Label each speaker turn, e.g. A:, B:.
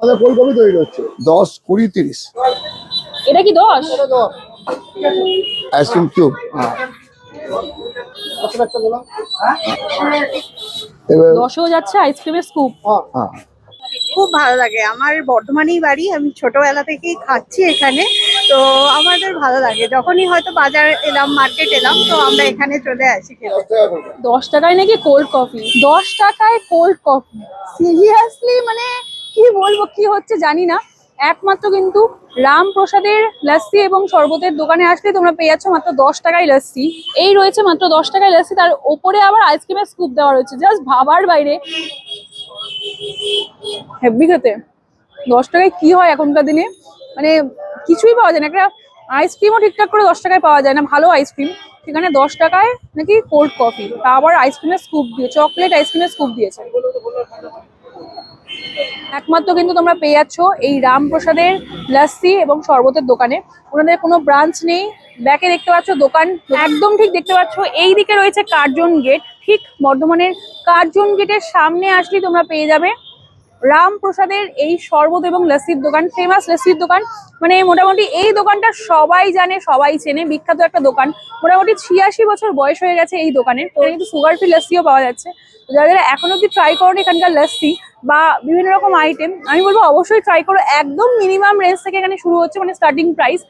A: আমাদের ফুলকপি তৈরি হচ্ছে 10, 20, 30।
B: এটা কি 10?
A: Ice cream cube. এবার
B: 10ও যাচ্ছে আইসক্রিমের স্কুপ।
A: হ্যাঁ,
C: খুব ভালো লাগে। আমার বর্ধমানেই বাড়ি, আমি ছোটবেলা থেকেই খাচ্ছি এখানে। তো আমাদের ভালো লাগে, যখনই হয়তো বাজার এলাম, মার্কেট এলাম, তো আমরা এখানে চলে আসি খেতে।
B: 10 টাকায় নাকি কোল্ড কফি? 10 টাকায় কোল্ড কফি? সিরিয়াসলি, মানে কি বলবো, কি হচ্ছে জানি না। একমাত্র কিন্তু রামপ্রসাদের লস্যি এবং শরবতের দোকানে আসলে তোমরা পেয়ে যাচ্ছ মাত্র 10 টাকায় লস্যি। এই রয়েছে মাত্র 10 টাকায় লস্যি, তার ওপরে আবার আইসক্রিমের স্কুপ দেওয়া রয়েছে। জাস্ট ভাবার বাইরে, হেভি খেতে। 10 টাকায় কি হয় এখনকার দিনে, মানে কিছুই পাওয়া যায় না। একটা আইসক্রিমও ঠিকঠাক করে 10 টাকায় পাওয়া যায় না, ভালো আইসক্রিম। সেখানে 10 টাকায় নাকি কোল্ড কফি, তা আবার আইসক্রিমের স্কুপ দিয়ে, চকলেট আইসক্রিমের স্কুপ দিয়েছে। একমাত্র কিন্তু তোমরা পেয়ে যাচ্ছ এই রামপ্রসাদের লস্যি এবং শরবতের দোকানে। ওনাদের কোনো ব্রাঞ্চ নেই। ব্যাকে দেখতে পাচ্ছ দোকান, একদম ঠিক দেখতে পাচ্ছ এই দিকে রয়েছে কার্জন গেট। ঠিক বর্ধমানের কার্জন গেটের সামনে আসলেই তোমরা পেয়ে যাবে রামপ্রসাদের এই শরবত এবং লস্যির দোকান, ফেমাস লস্যির দোকান। মানে মোটামুটি এই দোকানটা সবাই জানে, সবাই চেনে, বিখ্যাত একটা দোকান। মোটামুটি 86 বছর বয়স হয়ে গেছে এই দোকানের। তো কিন্তু সুগার ফ্রি লস্যিও পাওয়া যাচ্ছে। তো যারা যারা এখনো অব্দি ট্রাই করোনি এখানকার লস্যি বা বিভিন্ন রকম আইটেম, আমি বলবো অবশ্যই ট্রাই করো। একদম মিনিমাম রেঞ্জ থেকে এখানে শুরু হচ্ছে, মানে স্টার্টিং প্রাইস।